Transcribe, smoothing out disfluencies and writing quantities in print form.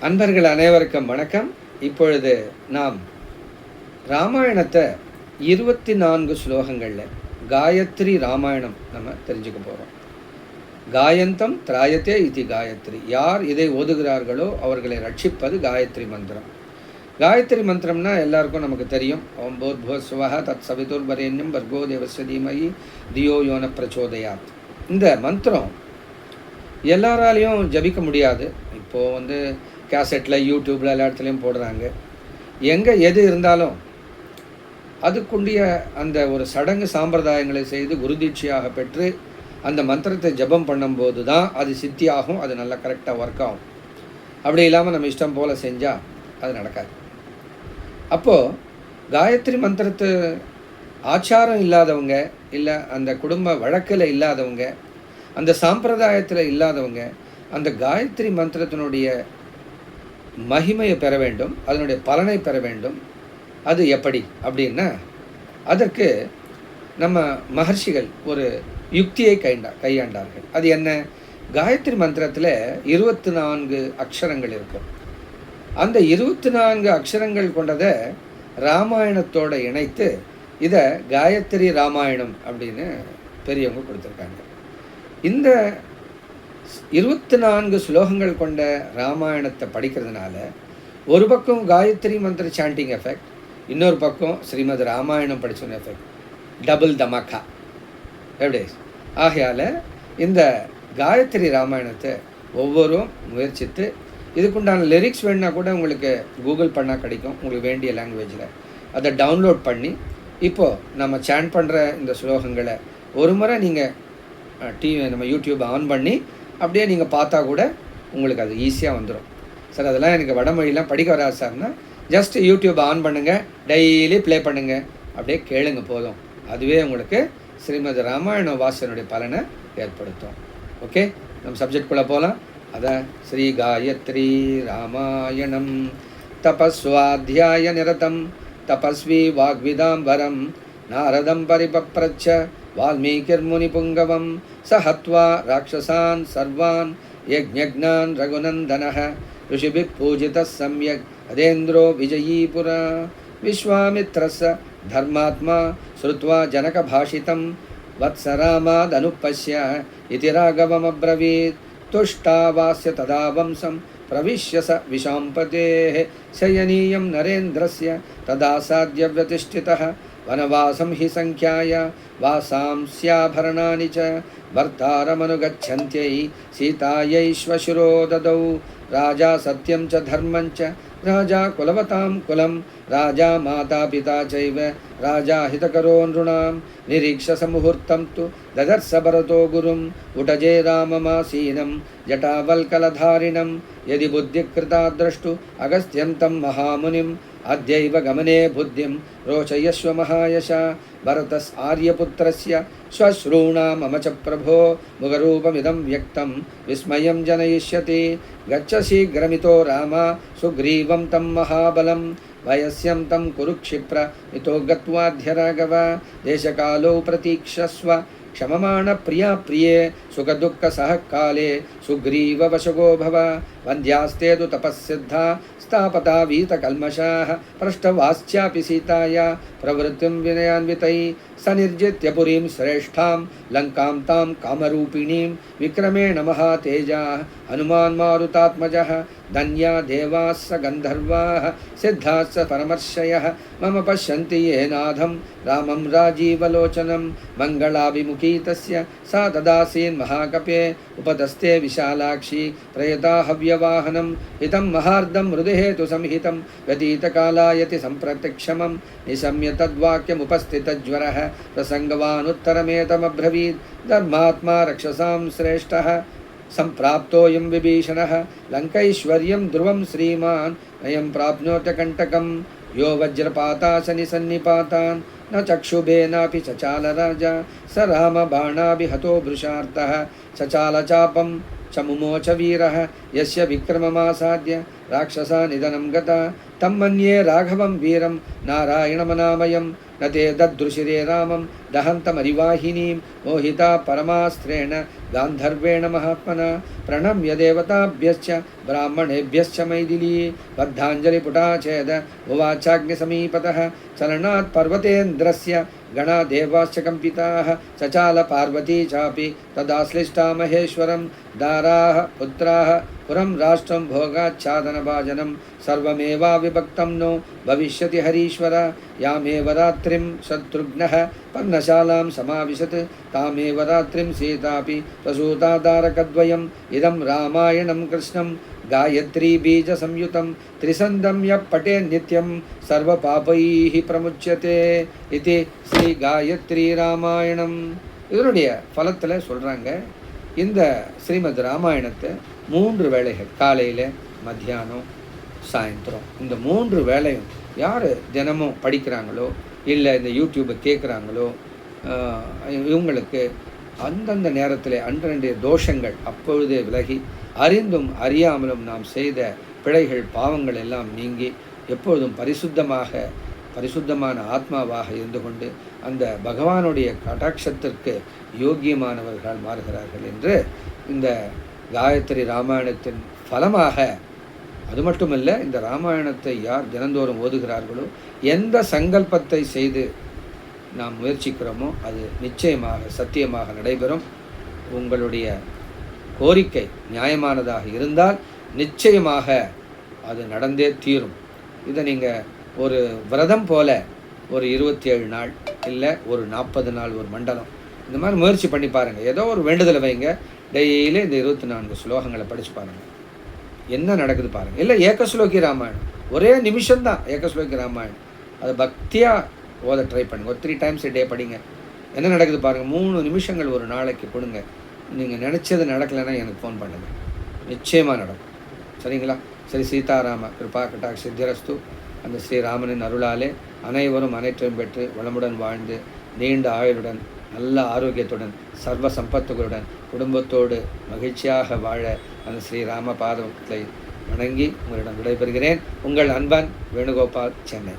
அன்பர்கள் அனைவருக்கும் வணக்கம். இப்பொழுது நாம் ராமாயணத்தை 24 ஸ்லோகங்களில் காயத்ரி ராமாயணம் நம்ம தெரிஞ்சுக்க போகிறோம். காயந்தம் திராயத்தே இது காயத்ரி. யார் இதை ஓதுகிறார்களோ அவர்களை ரட்சிப்பது காயத்ரி மந்திரம். காயத்ரி மந்திரம்னா எல்லாருக்கும் நமக்கு தெரியும். ஓம் போத்புவஸ்வஹ தத் சவிதுர்வரேண்யம் வர்கோ தேவஸ்ய தீமஹி தியோ யோன பிரச்சோதயாத். இந்த மந்திரம் எல்லாராலையும் ஜபிக்க முடியாது. இப்போது கேசட்டில் யூடியூப்பில் எல்லா இடத்துலையும் போடுறாங்க. எங்கே எது இருந்தாலும் அதுக்குண்டிய அந்த ஒரு சடங்கு சாம்பிரதாயங்களை செய்து குருதீட்சையாக பெற்று அந்த மந்திரத்தை ஜபம் பண்ணும்போது தான் அது சித்தியாகும். அது நல்லா கரெக்டாக ஒர்க் ஆகும். அப்படி இல்லாமல் நம்ம இஷ்டம் போல் செஞ்சால் அது நடக்காது. அப்போது காயத்ரி மந்திரத்து ஆச்சாரம் இல்லாதவங்க, இல்லை அந்த குடும்ப வழக்கில் இல்லாதவங்க, அந்த சாம்பிரதாயத்தில் இல்லாதவங்க அந்த காயத்ரி மந்திரத்தினுடைய மகிமையை பெற வேண்டும், அதனுடைய பலனை பெற வேண்டும். அது எப்படி அப்படின்னா, அதற்கு நம்ம மகர்ஷிகள் ஒரு யுக்தியை கையாண்டார்கள். அது என்ன? காயத்ரி மந்திரத்தில் 24 அக்ஷரங்கள் இருக்கும். அந்த 24 அக்ஷரங்கள் கொண்டதை ராமாயணத்தோடு இணைத்து இதை காயத்ரி ராமாயணம் அப்படின்னு பெரியவங்க கொடுத்துருக்காங்க. இந்த 24 ஸ்லோகங்கள் கொண்ட ராமாயணத்தை படிக்கிறதுனால ஒரு பக்கம் காயத்ரி மந்திர சாண்டிங் எஃபெக்ட், இன்னொரு பக்கம் ஸ்ரீமத் ராமாயணம் படித்தோன்னு எஃபெக்ட், டபுள் தமாக்கா. எப்படி? ஆகையால் இந்த காயத்ரி ராமாயணத்தை ஒவ்வொரும் முயற்சித்து, இதுக்குண்டான லிரிக்ஸ் வேணுன்னா கூட உங்களுக்கு கூகுள் பண்ணால் கிடைக்கும். உங்களுக்கு வேண்டிய லாங்குவேஜில் அதை டவுன்லோட் பண்ணி இப்போது நம்ம சாண்ட் பண்ணுற இந்த ஸ்லோகங்களை ஒரு முறை நீங்கள் நம்ம யூடியூப் ஆன் பண்ணி அப்படியே நீங்கள் பார்த்தா கூட உங்களுக்கு அது ஈஸியாக வந்துடும். சார் அதெல்லாம் எனக்கு வடமொழிலாம் படிக்க வராது சார்னா ஜஸ்ட் யூடியூப் ஆன் பண்ணுங்கள், டெய்லி ப்ளே பண்ணுங்கள், அப்படியே கேளுங்க போதும். அதுவே உங்களுக்கு ஸ்ரீமத் ராமாயண வாசனுடைய பலனை ஏற்படுத்தும். ஓகே, நம்ம சப்ஜெக்ட்குள்ளே போகலாம். அதான் ஸ்ரீ காயத்ரி ராமாயணம். தபஸ்வாத்தியாய நிரதம் தபஸ்வி வாக்விதாம்பரம் நாரதம் பரிபப்ரச்ச வால்மீகிர்முனிபுங்கவம் சஹத்வா ராட்சசான் சர்வான் யஜ்ஞான் ரகுநந்தனः ऋषिभिः पूजितः सम्यक् अदेन्द्रो विजयीपुरा विश्वामित्रस्य धर्मात्मा श्रुत्वा जनकभाषितं वत्सरामादनुपश्य इति राघवमब्रवीत् तुष्टावास्य तदा वंशं प्रविश्य स विशाम्पतेः शयनीयं नरेन्द्रस्य तदा साद्य व्यतिष्ठितः वनवासं हि संख्याय वासांस्याभरणानि च भर्तारमनुगच्छन्त्यै सीतायै श्वशुरो ददौ राजा सत्यं च धर्मं च राजा कुलवतां कुलं राजा माता पिता चैव राजा हितकरो नृणां निरीक्ष्य मुहूर्तं तु ददर्श भरतो गुरुं उटजे राममासीनं जटावल्कलधारिणं यदि बुद्धिकृता द्रष्टु अगस्त्यं तं महामुनिम् अद्यैव गमने बुद्धिं रोचयस्व महायशा भरतस् आर्यपुत्रस्य श्वश्रूणां मम च प्रभो मुखरूपमिदं व्यक्तं विस्मयं जनयिष्यति गच्छ शीघ्रमितो राम सुग्रीवं तं महाबलं वयस्यं तं कुरुक्षिप्र इतो गत्वाद्य राघव देशकालो प्रतीक्षस्व क्षममाण प्रिया प्रिये सुखदुःखसह काले सुग्रीव वशगो भव वन्द्यास्ते तु तपःसिद्धा स्थापता वीतकल्मषाः पृष्ठवास्यापि सीताया प्रवृत्तिं विनयान्वितै सनिर्जित्य पुरीं श्रेष्ठां लङ्कां तां कामरूपिणीं विक्रमेण महातेजाः हनुमान् मारुतात्मजः धन्या देवाः स गन्धर्वाः सिद्धाश्च परमर्षयः मम पश्यन्ति ये नाथं रामं राजीवलोचनं मङ्गलाभिमुखी तस्य सा ददासीन् महाकपे उपतस्ते विशालाक्षी प्रयता हव्यवाहनं हितं महार्दं हृदहेतु संहितं व्यतीतकालायति सम्प्रत्यक्षमं निशम्य तद्वाक्यमुपस्थितज्वरः प्रसङ्गवानुत्तरमेतमब्रवीत् धर्मात्मा रक्षसां श्रेष्ठः सम्प्राप्तोऽयं विभीषणः लङ्कैश्वर्यं ध्रुवं श्रीमान् नयं प्राप्नोत्य कण्टकं यो वज्रपाताशनिसन्निपातान् न चक्षुभेनापि चचाल राजा स रामबाणाभिहतो भृशार्तः चचालचापं च मुमोच वीरः यस्य विक्रममासाद्य राक्षसा निधनं गता तं मन्ये राघवं वीरं नारायणमनामयं न ते ददृशिरे रामं दहन्तमरिवाहिनीं मोहिता परमास्त्रेण गान्धर्वेण महात्मना प्रणम्य देवताभ्यश्च ब्राह्मणेभ्यश्च मैथिली बद्धाञ्जलिपुटा चेद उवाचाग्निसमीपतः चलनात् पर्वतेन्द्रस्य गणा देवाश्च कम्पिताः चचाल पार्वती चापि तदाश्लिष्टा महेश्वरं दाराः पुत्राः पुरं राष्ट्रं भोगाच्छादनभाजनं सर्वमेवाविभक्तं नो भविष्यति हरीश्वर यामेव रात्रिं शत्रुघ्नः पर्णशालां समाविशत् तामेव रात्रिं सीतापि प्रसूतादारकद्वयम् इदं रामायणं कृष्णं गायत्री बीजसंयुतं त्रिसन्धं यः पठे नित्यं सर्वपापैः प्रमुच्यते इति ஸ்ரீ காயத்ரி ராமாயணம். இதனுடைய ஃபலத்தில் சொல்கிறாங்க, இந்த ஸ்ரீமத் ராமாயணத்தை 3 வேளைகள், காலையில், மத்தியானம், சாயந்தரம், இந்த 3 வேளையும் யார் தினமும் படிக்கிறாங்களோ இல்லை இந்த யூடியூப்பை கேட்குறாங்களோ இவங்களுக்கு அந்தந்த நேரத்தில் அன்றன்றைய தோஷங்கள் அப்பொழுதே விலகி அறிந்தும் அறியாமலும் நாம் செய்த பிழைகள் பாவங்கள் எல்லாம் நீங்கி எப்பொழுதும் பரிசுத்தமான ஆத்மாவாக இருந்து கொண்டு அந்த பகவானுடைய கடாட்சத்திற்கு யோக்கியமானவர்கள் மாறுகிறார்கள் என்று இந்த காயத்ரி ராமாயணத்தின் ஃபலமாக. அது மட்டுமல்ல, இந்த ராமாயணத்தை யார் தினந்தோறும் ஓதுகிறார்களோ எந்த சங்கல்பத்தை செய்து நாம் முயற்சிக்கிறோமோ அது நிச்சயமாக சத்தியமாக நடைபெறும். உங்களுடைய கோரிக்கை நியாயமானதாக இருந்தால் நிச்சயமாக அது நடந்தே தீரும். இதை நீங்கள் ஒரு விரதம் போல ஒரு 27 நாள் இல்லை ஒரு 40 நாள் ஒரு மண்டலம் இந்த மாதிரி முயற்சி பண்ணி பாருங்கள். ஏதோ ஒரு வேண்டுதலை வைங்க, டெய்லி இந்த 24 ஸ்லோகங்களை படித்து பாருங்கள், என்ன நடக்குது பாருங்கள். இல்லை ஏகஸ்லோகி ராமாயணம், ஒரே நிமிஷம்தான் ஏகஸ்லோகி ராமாயணம், அதை பக்தியாக ஓத ட்ரை பண்ணுங்கள். ஒரு 3 times a day படிங்க, என்ன நடக்குது பாருங்கள். 3 நிமிஷங்கள் ஒரு நாளைக்கு கொடுங்க. நீங்கள் நினச்சது நடக்கலைன்னா எனக்கு ஃபோன் பண்ணுங்கள், நிச்சயமாக நடக்கும். சரிங்களா? சரி, சீதாராம கிருபா கட்டாக் சித்திரஸ்து. அந்த ஸ்ரீராமனின் அருளாலே அனைவரும் அனைத்தையும் பெற்று வளமுடன் வாழ்ந்து நீண்ட ஆயுளுடன் நல்ல ஆரோக்கியத்துடன் சர்வ சம்பத்துகளுடன் குடும்பத்தோடு மகிழ்ச்சியாக வாழ அந்த ஸ்ரீராம பாதத்தை வணங்கி உங்களிடம் விடைபெறுகிறேன். உங்கள் அன்பன் வேணுகோபால், சென்னை.